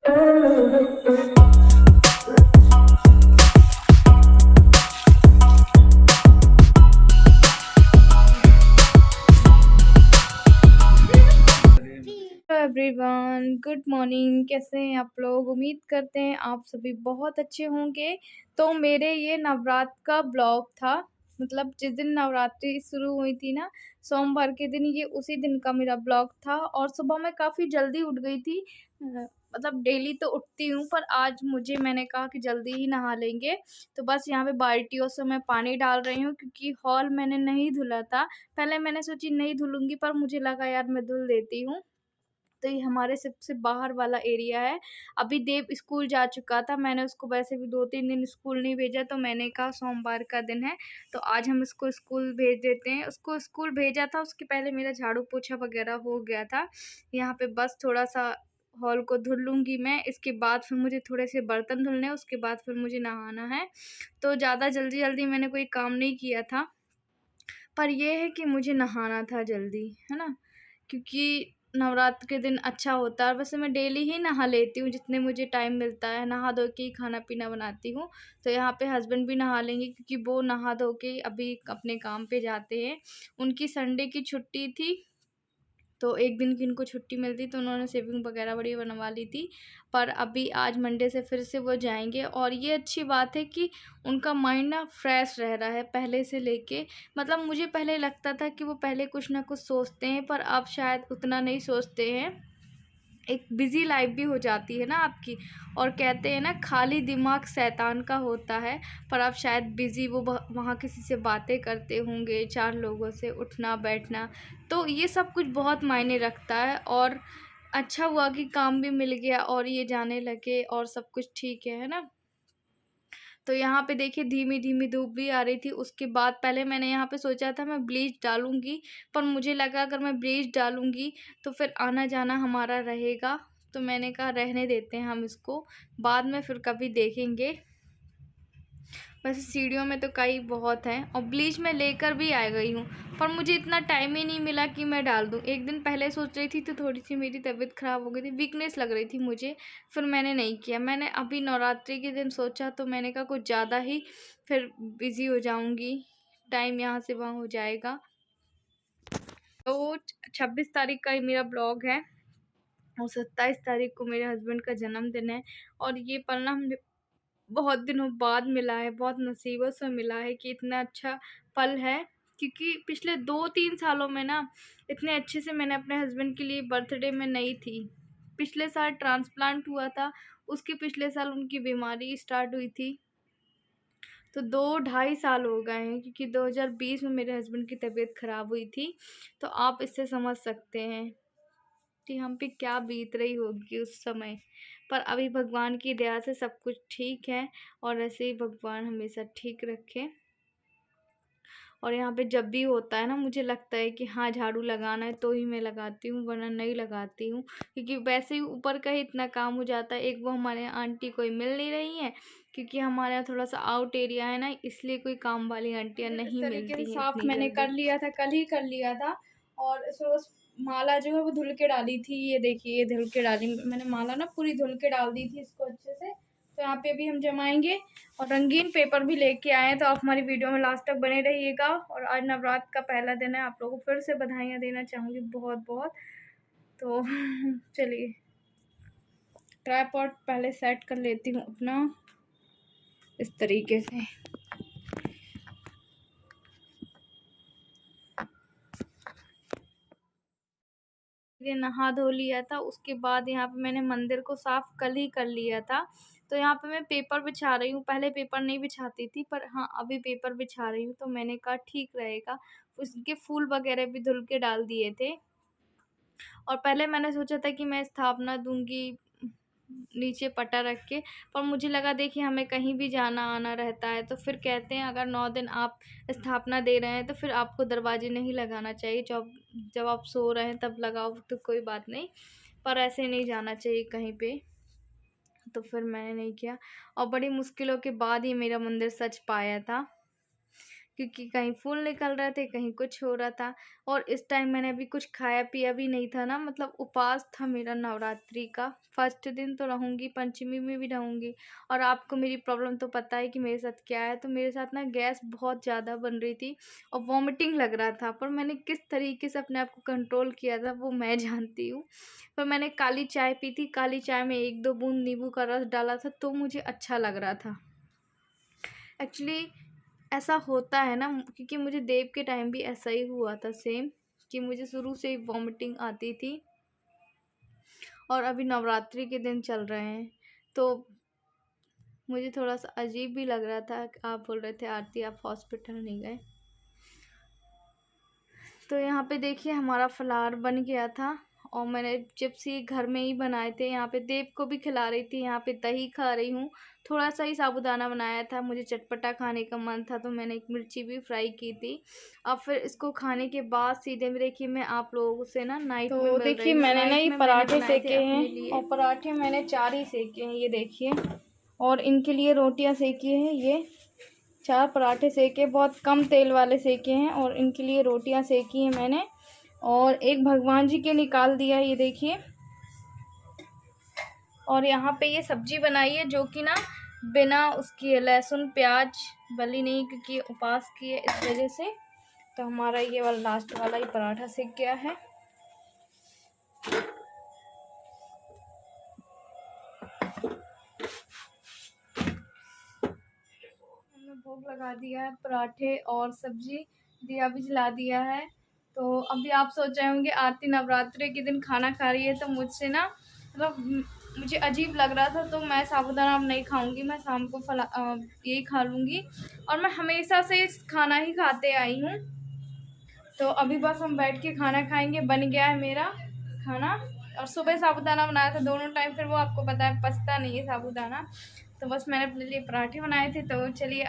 Everyone, good morning. कैसे हैं आप लोग? उम्मीद करते हैं आप सभी बहुत अच्छे होंगे। तो मेरे ये नवरात्र का ब्लॉग था, मतलब जिस दिन नवरात्रि शुरू हुई थी ना, सोमवार के दिन, ये उसी दिन का मेरा ब्लॉग था। और सुबह मैं काफ़ी जल्दी उठ गई थी। मतलब डेली तो उठती हूँ, पर आज मैंने कहा कि जल्दी ही नहा लेंगे। तो बस यहाँ पे बाल्टियों से मैं पानी डाल रही हूँ, क्योंकि हॉल मैंने नहीं धुला था। पहले मैंने सोची नहीं धुलूंगी, पर मुझे लगा यार मैं धुल देती हूँ। तो ये हमारे सबसे बाहर वाला एरिया है। अभी देव स्कूल जा चुका था, मैंने उसको वैसे भी 2-3 दिन स्कूल नहीं भेजा, तो मैंने कहा सोमवार का दिन है तो आज हम इसको स्कूल भेज देते हैं। उसको स्कूल भेजा था, उसके पहले मेरा झाड़ू पोछा वगैरह हो गया था। यहाँ पे बस थोड़ा सा हॉल को धुल लूँगी मैं, इसके बाद फिर मुझे थोड़े से बर्तन धुलने हैं, उसके बाद फिर मुझे नहाना है। तो ज़्यादा जल्दी मैंने कोई काम नहीं किया था, पर ये है कि मुझे नहाना था जल्दी, है ना, क्योंकि नवरात्र के दिन अच्छा होता है। वैसे मैं डेली ही नहा लेती हूँ, जितने मुझे टाइम मिलता है नहा धो के ही खाना पीना बनाती हूँ। तो यहाँ पे हस्बैंड भी नहा लेंगे, क्योंकि वो नहा धो के अभी अपने काम पे जाते हैं। उनकी संडे की छुट्टी थी, तो एक दिन की इनको छुट्टी मिलती, तो उन्होंने सेविंग वगैरह बड़ी बनवा ली थी। पर अभी आज मंडे से फिर से वो जाएंगे, और ये अच्छी बात है कि उनका माइंड ना फ्रेश रह रहा है पहले से लेके। मतलब मुझे पहले लगता था कि वो पहले कुछ ना कुछ सोचते हैं, पर अब शायद उतना नहीं सोचते हैं। एक बिज़ी लाइफ भी हो जाती है ना आपकी, और कहते हैं ना खाली दिमाग शैतान का होता है। पर अब शायद बिज़ी वो वहाँ किसी से बातें करते होंगे, 4 लोगों से उठना बैठना, तो ये सब कुछ बहुत मायने रखता है। और अच्छा हुआ कि काम भी मिल गया और ये जाने लगे और सब कुछ ठीक है ना। तो यहाँ पे देखिए धीमी-धीमी धूप भी आ रही थी। उसके बाद पहले मैंने यहाँ पे सोचा था मैं ब्लीच डालूँगी, पर मुझे लगा अगर मैं ब्लीच डालूँगी तो फिर आना-जाना हमारा रहेगा। तो मैंने कहा रहने देते हैं हम इसको, बाद में फिर कभी देखेंगे। वैसे सीढ़ियों में तो कई बहुत हैं, और ब्लीच मैं लेकर भी आ गई हूँ, पर मुझे इतना टाइम ही नहीं मिला कि मैं डाल दूँ। एक दिन पहले सोच रही थी तो थोड़ी-सी मेरी तबीयत ख़राब हो गई थी, वीकनेस लग रही थी मुझे, फिर मैंने नहीं किया। मैंने अभी नवरात्रि के दिन सोचा, तो मैंने कहा कुछ ज़्यादा ही फिर बिज़ी हो जाऊँगी, टाइम यहाँ से वहाँ हो जाएगा। तो 26 तारीख का ये मेरा ब्लॉग है, और 27 तारीख को मेरे हस्बैंड का जन्मदिन है। और ये पल ना मुझे बहुत दिनों बाद मिला है, बहुत नसीबों से मिला है कि इतना अच्छा पल है। क्योंकि पिछले 2-3 सालों में ना इतने अच्छे से मैंने अपने हस्बैंड के लिए बर्थडे में नहीं थी। पिछले साल ट्रांसप्लांट हुआ था, उसके पिछले साल उनकी बीमारी स्टार्ट हुई थी, तो 2 ढाई साल हो गए हैं, क्योंकि 2020 में मेरे हस्बैंड की तबीयत ख़राब हुई थी। तो आप इससे समझ सकते हैं कि हम पे क्या बीत रही होगी उस समय। पर अभी भगवान की दया से सब कुछ ठीक है, और ऐसे ही भगवान हमेशा ठीक रखे। और यहाँ पे जब भी होता है ना, मुझे लगता है कि हाँ झाड़ू लगाना है तो ही मैं लगाती हूँ, वरना नहीं लगाती हूँ, क्योंकि वैसे ही ऊपर का ही इतना काम हो जाता है। एक वो हमारे यहाँ आंटी कोई मिल नहीं रही हैं, क्योंकि हमारे यहाँ थोड़ा सा आउट एरिया है ना, इसलिए कोई काम वाली आंटियाँ नहीं मिलती हैं साफ इतनी मैंने कर लिया था, कल ही कर लिया था। और इसमें बस माला जो है वो धुल के डाली थी, ये देखिए ये धुल के डाली मैंने माला ना, पूरी धुल के डाल दी थी इसको अच्छे से। तो यहाँ पे भी हम जमाएंगे, और रंगीन पेपर भी लेके आए हैं, तो आप हमारी वीडियो में लास्ट तक बने रहिएगा। और आज नवरात्र का पहला दिन है, आप लोगों को फिर से बधाइयाँ देना चाहूँगी बहुत बहुत। तो चलिए ट्राइपॉड पहले सेट कर लेती हूँ अपना इस तरीके से। ये नहा धो लिया था, उसके बाद यहाँ पे मैंने मंदिर को साफ कल ही कर लिया था। तो यहाँ पे मैं पेपर बिछा रही हूँ, पहले पेपर नहीं बिछाती थी, पर हाँ अभी पेपर बिछा रही हूँ, तो मैंने कहा ठीक रहेगा। उसके फूल वगैरह भी धुल के डाल दिए थे। और पहले मैंने सोचा था कि मैं स्थापना दूंगी नीचे पटा रख के, पर मुझे लगा देखिए हमें कहीं भी जाना आना रहता है, तो फिर कहते हैं अगर 9 दिन आप स्थापना दे रहे हैं तो फिर आपको दरवाजे नहीं लगाना चाहिए, जब आप सो रहे हैं तब लगाओ तो कोई बात नहीं, पर ऐसे नहीं जाना चाहिए कहीं पे। तो फिर मैंने नहीं किया, और बड़ी मुश्किलों के बाद ही मेरा मंदिर सच पाया था, क्योंकि कहीं फूल निकल रहे थे, कहीं कुछ हो रहा था। और इस टाइम मैंने अभी कुछ खाया पिया भी नहीं था ना, मतलब उपवास था मेरा नवरात्रि का। फर्स्ट दिन तो रहूँगी, पंचमी में भी रहूँगी। और आपको मेरी प्रॉब्लम तो पता है कि मेरे साथ क्या है। तो मेरे साथ ना गैस बहुत ज़्यादा बन रही थी और वॉमिटिंग लग रहा था, पर मैंने किस तरीके से अपने आप को कंट्रोल किया था वो मैं जानती हूँ। पर मैंने काली चाय पी थी, काली चाय में 1-2 बूंद नींबू का रस डाला था, तो मुझे अच्छा लग रहा था। एक्चुअली ऐसा होता है ना, क्योंकि मुझे देव के टाइम भी ऐसा ही हुआ था सेम, कि मुझे शुरू से ही वॉमिटिंग आती थी। और अभी नवरात्रि के दिन चल रहे हैं, तो मुझे थोड़ा सा अजीब भी लग रहा था। आप बोल रहे थे आरती आप हॉस्पिटल नहीं गए। तो यहाँ पे देखिए हमारा फलार बन गया था, और मैंने चिप्स ही घर में ही बनाए थे। यहाँ पे देव को भी खिला रही थी, यहाँ पे दही खा रही हूँ। थोड़ा सा ही साबूदाना बनाया था, मुझे चटपटा खाने का मन था, तो मैंने एक मिर्ची भी फ्राई की थी। अब फिर इसको खाने के बाद सीधे में देखिए मैं आप लोगों से ना नाइट में मिल रही हूँ। मैंने ना ये पराठे सेके हैं, और पराठे मैंने 4 ही सेके हैं, ये देखिए। और इनके लिए रोटियाँ सेकी हैं, ये 4 पराठे सेके, बहुत कम तेल वाले सेके हैं। और इनके लिए रोटियां सेकी हैं मैंने, और एक भगवान जी के निकाल दिया है, ये देखिए। और यहाँ पे ये सब्जी बनाई है, जो कि ना बिना उसकी है, लहसुन प्याज बली नहीं, क्योंकि उपवास की है इस वजह से। तो हमारा ये वाला लास्ट वाला ही पराठा सेक गया है। भोग लगा दिया है, पराठे और सब्जी, दिया भी जला दिया है। तो अभी आप सोच रहे होंगे आरती नवरात्रि के दिन खाना खा रही है, तो मुझसे ना मतलब मुझे अजीब लग रहा था। तो मैं साबूदाना अब नहीं खाऊंगी, मैं शाम को यही खा लूँगी। और मैं हमेशा से खाना ही खाते आई हूँ। तो अभी बस हम बैठ के खाना खाएंगे, बन गया है मेरा खाना। और सुबह साबूदाना बनाया था दोनों टाइम, फिर वो आपको पता है पचता नहीं है साबूदाना। तो बस मैंने अपने लिए पराठे बनाए थे। तो चलिए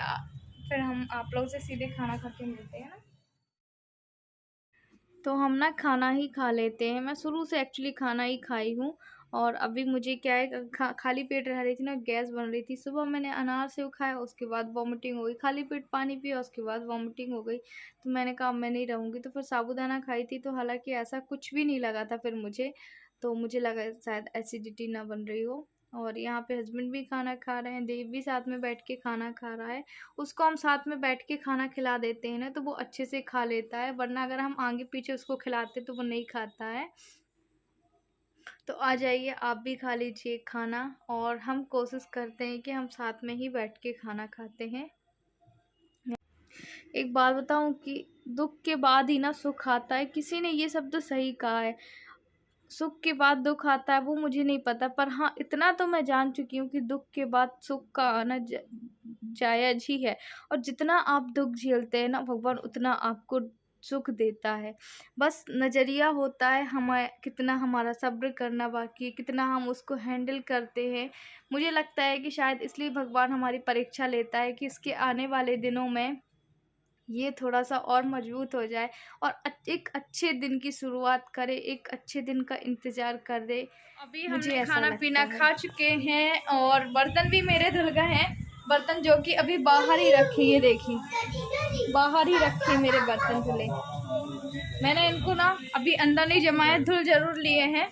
फिर हम आप लोगों से सीधे खाना खा के मिलते हैं ना। तो हम ना खाना ही खा लेते हैं। मैं शुरू से एक्चुअली खाना ही खाई हूँ। और अभी मुझे क्या है, खाली पेट रह रही थी ना, गैस बन रही थी। सुबह मैंने अनार सेव खाया, उसके बाद वॉमिटिंग हो गई। खाली पेट पानी पिया, उसके बाद वॉमिटिंग हो गई। तो मैंने कहा मैं नहीं रहूँगी, तो फिर साबूदाना खाई थी। तो हालांकि ऐसा कुछ भी नहीं लगा था फिर मुझे। तो मुझे लगा शायद एसिडिटी ना बन रही हो। और यहाँ पे हस्बैंड भी खाना खा रहे हैं, देव भी साथ में बैठ के खाना खा रहा है। उसको हम साथ में बैठ के खाना खिला देते हैं ना, तो वो अच्छे से खा लेता है। वरना अगर हम आगे पीछे उसको खिलाते तो वो नहीं खाता है। तो आ जाइए आप भी खा लीजिए खाना, और हम कोशिश करते हैं कि हम साथ में ही बैठ के खाना खाते हैं। एक बात बताऊं कि दुख के बाद ही ना सुख आता है। किसी ने ये शब्द सही कहा है, सुख के बाद दुख आता है। वो मुझे नहीं पता, पर हाँ इतना तो मैं जान चुकी हूँ कि दुख के बाद सुख का आना जायज ही है। और जितना आप दुख झेलते हैं ना, भगवान उतना आपको सुख देता है। बस नज़रिया होता है हमारे, कितना हमारा सब्र करना बाकी है, कितना हम उसको हैंडल करते हैं। मुझे लगता है कि शायद इसलिए भगवान हमारी परीक्षा लेता है, कि इसके आने वाले दिनों में ये थोड़ा सा और मजबूत हो जाए, और एक अच्छे दिन की शुरुआत करे, एक अच्छे दिन का इंतज़ार कर दे। अभी हमने खाना पीना खा चुके हैं, और बर्तन भी मेरे धुल गए हैं। बर्तन जो कि अभी बाहर ही रखे, ये देखिए बाहर ही रखे मेरे बर्तन धुले। मैंने इनको ना अभी अंदर नहीं जमाया, धुल जरूर लिए हैं।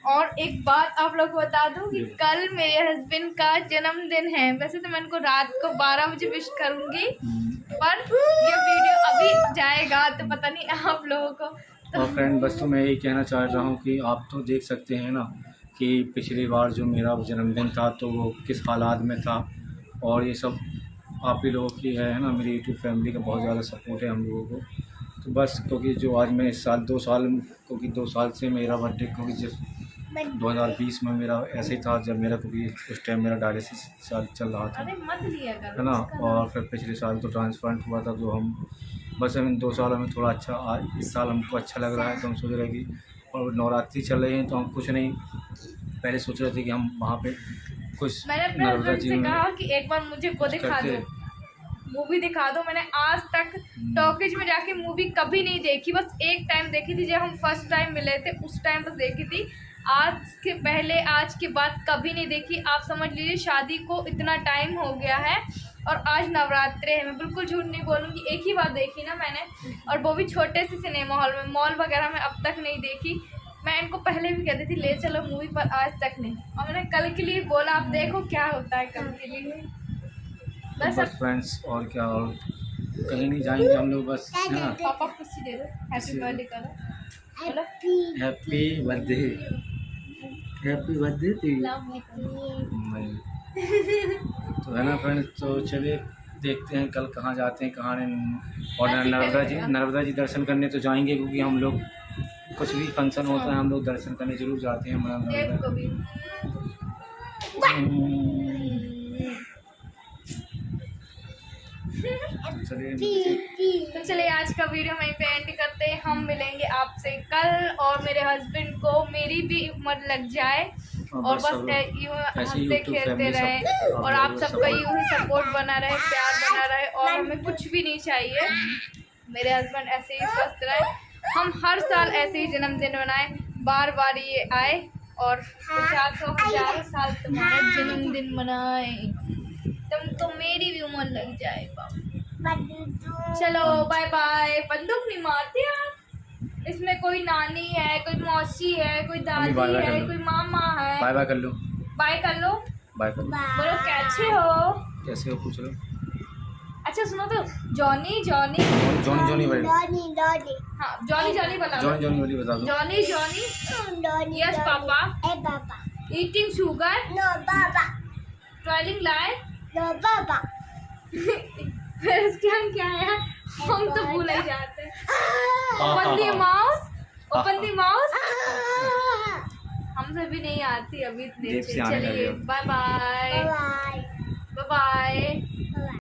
और एक बात आप लोग को बता दूं कि कल मेरे हस्बैंड का जन्मदिन है। वैसे तो मैं उनको रात को 12 बजे विश करूंगी, पर ये वीडियो अभी जाएगा तो पता नहीं आप लोगों को। और फ्रेंड बस तो मैं यही कहना चाह रहा हूँ कि आप तो देख सकते हैं ना कि पिछली बार जो मेरा जन्मदिन था तो वो किस हालात में था। और ये सब आप ही लोगों की है ना, मेरी यूट्यूब फैमिली का बहुत ज़्यादा सपोर्ट है हम लोगों को। तो बस क्योंकि जो आज मैं इस साल 2 साल, क्योंकि 2 साल से मेरा बर्थडे, क्योंकि जब 2020 में मेरा ऐसे ही था, जब मेरा क्योंकि उस टाइम मेरा डायलिसिस चल रहा था, है ना। और फिर पिछले साल तो ट्रांसप्लांट हुआ था। तो हम बस इन 2 साल में थोड़ा अच्छा, आज इस साल हमको अच्छा लग रहा है। तो हम सोच रहे कि, और नवरात्रि चल रही है तो हम कुछ नहीं, पहले सोच रहे थे कि हम वहाँ पे कुछ नर्मदा जी में कहा कि एक बार मुझे वो दिखा दो, मूवी दिखा दो। मैंने आज तक टॉकीज में जाके मूवी कभी नहीं देखी, बस एक टाइम देखी थी जब हम फर्स्ट टाइम मिले थे, उस टाइम बस देखी थी। आज के पहले, आज के बाद कभी नहीं देखी। आप समझ लीजिए शादी को इतना टाइम हो गया है, और आज नवरात्रे है, मैं बिल्कुल झूठ नहीं बोलूँगी, एक ही बार देखी ना मैंने, और वो भी छोटे से सिनेमा हॉल में। मॉल वगैरह में अब तक नहीं देखी। मैं इनको पहले भी कहती थी ले चलो मूवी, पर आज तक नहीं। और मैंने कल के लिए बोला, आप देखो क्या होता है कल के लिए। बस फ्रेंड्स, और क्या, और कहीं नहीं जाएंगे हम लोग, बस है ना। पापा खुशी दे दो, हैप्पी बर्थडे करो, चलो happy birthday, happy birthday to you. तो है ना फ्रेंड्स, तो चलिए देखते हैं कल कहाँ जाते हैं कहाँ नहीं। और नर्मदा जी दर्शन करने तो जाएंगे, क्योंकि हम लोग कुछ भी फंक्शन होता है हम लोग दर्शन करने जरूर जाते हैं नर्मदा। तो चलिए आज का वीडियो वहीं पे एंड करते हैं। हम मिलेंगे आपसे कल, और मेरे हस्बैंड को मेरी भी उम्र लग जाए और बस यूँ हंसते खेलते रहे, और आप सबका यूँ ही सपोर्ट बना रहे, प्यार बना रहे, और हमें कुछ भी नहीं चाहिए। मेरे हस्बैंड ऐसे ही स्वस्थ रहे, हम हर साल ऐसे ही जन्मदिन मनाएं, बार बार ये आए और 50-100 साल तुम्हारा जन्मदिन मनाए, तुम तो मेरी भी उम्र लग जाए। चलो बाय बाय। बंदूक नहीं मारते आप, इसमें कोई नानी है, कोई मौसी है, कोई दादी है, कोई मामा है। बाय बाय कर लो, बाय कर लो, बाय कर लो। बोलो कैसे हो, कैसे हो पूछ लो। अच्छा सुनो तो, जॉनी जॉनी जॉनी जॉनी भाई, हाँ जॉनी जॉनी बता दो, जॉनी जॉनी वाली बता दो। Johnny Johnny, yes papa, eating sugar, no बाबा, ट्रायलिंग लाइफ, नो बाबा। फिर क्या है, हम तो भूल ही जाते हैं। Open the mouth, open the mouth, हमसे भी नहीं आती अभी इतने। चलिए बाय बाय, बाय बाय।